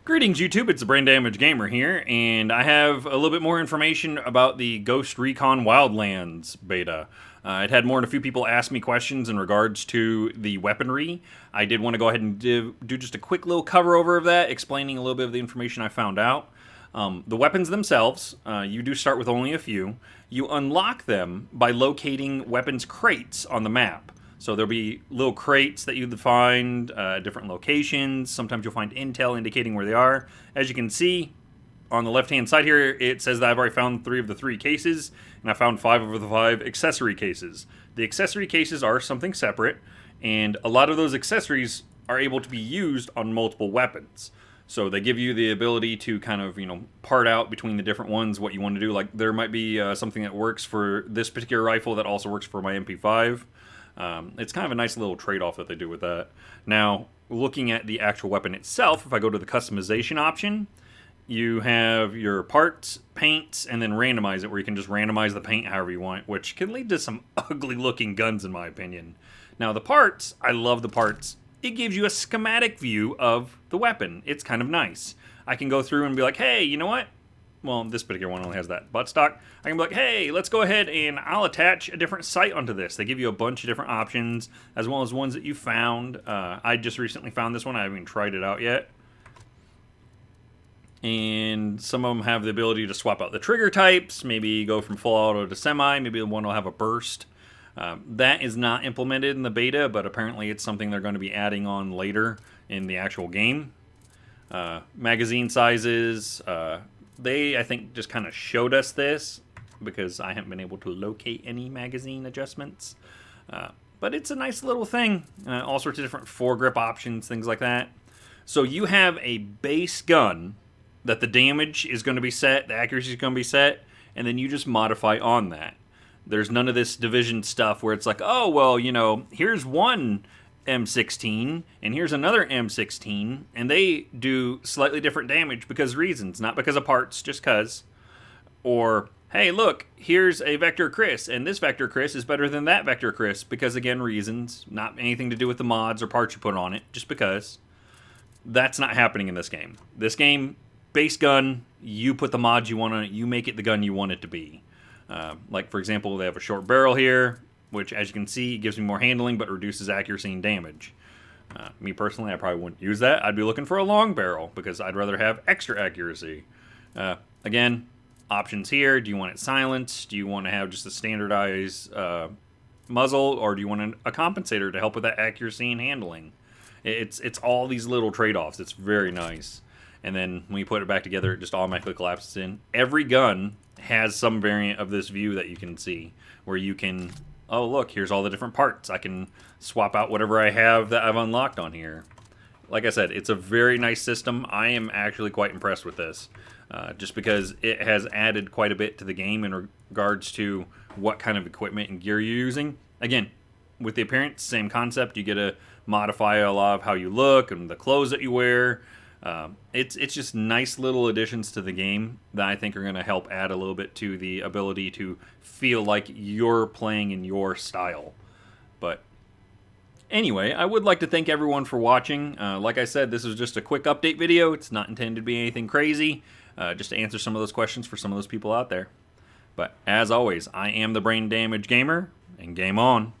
Greetings YouTube, it's the Brain Damage Gamer here, and I have a little bit more information about the Ghost Recon Wildlands beta. It had more than a few people ask me questions in regards to the weaponry. I did want to go ahead and do just a quick little cover over of that, explaining a little bit of the information I found out. The weapons themselves, you do start with only a few. You unlock them by locating weapons crates on the map. So there'll be little crates that you find at different locations. Sometimes you'll find intel indicating where they are. As you can see, on the left-hand side here, it says that I've already found 3 of the 3 cases, and I found 5 of the 5 accessory cases. The accessory cases are something separate, and a lot of those accessories are able to be used on multiple weapons. So they give you the ability to kind of, part out between the different ones what you want to do. Like there might be something that works for this particular rifle that also works for my MP5. It's kind of a nice little trade-off that they do with that. Now, looking at the actual weapon itself, if I go to the customization option, you have your parts, paints, and then randomize it, where you can just randomize the paint however you want, which can lead to some ugly-looking guns in my opinion. Now, the parts, I love the parts. It gives you a schematic view of the weapon. It's kind of nice. I can go through and be like, hey, you know what? Well, this particular one only has that buttstock. I can be like, hey, let's go ahead and I'll attach a different sight onto this. They give you a bunch of different options, as well as ones that you found. I just recently found this one. I haven't even tried it out yet. And some of them have the ability to swap out the trigger types, maybe go from full auto to semi, maybe one will have a burst. That is not implemented in the beta, but apparently it's something they're going to be adding on later in the actual game. Magazine sizes, they, I think, just kind of showed us this because I haven't been able to locate any magazine adjustments. But it's a nice little thing. All sorts of different foregrip options, things like that. So you have a base gun that the damage is going to be set, the accuracy is going to be set, and then you just modify on that. There's none of this division stuff where it's like, oh, well, here's one M16, and here's another M16, and they do slightly different damage because reasons, not because of parts, just because. Or, hey, look, here's a Vector Chris, and this Vector Chris is better than that Vector Chris because, again, reasons, not anything to do with the mods or parts you put on it, just because. That's not happening in this game. This game, base gun, you put the mods you want on it, you make it the gun you want it to be. Like, for example, they have a short barrel here, which, as you can see, gives me more handling, but reduces accuracy and damage. Me personally, I probably wouldn't use that. I'd be looking for a long barrel, because I'd rather have extra accuracy. Again, options here. Do you want it silenced? Do you want to have just a standardized muzzle, or do you want a compensator to help with that accuracy and handling? It's all these little trade-offs. It's very nice. And then when you put it back together, it just automatically collapses in. Every gun has some variant of this view that you can see, where you can... oh, look, here's all the different parts. I can swap out whatever I have that I've unlocked on here. Like I said, it's a very nice system. I am actually quite impressed with this, just because it has added quite a bit to the game in regards to what kind of equipment and gear you're using. Again, with the appearance, same concept. You get to modify a lot of how you look and the clothes that you wear. It's just nice little additions to the game that I think are going to help add a little bit to the ability to feel like you're playing in your style. But anyway, I would like to thank everyone for watching. Like I said, this is just a quick update video. It's not intended to be anything crazy, just to answer some of those questions for some of those people out there. But as always, I am the Brain Damage Gamer, and game on.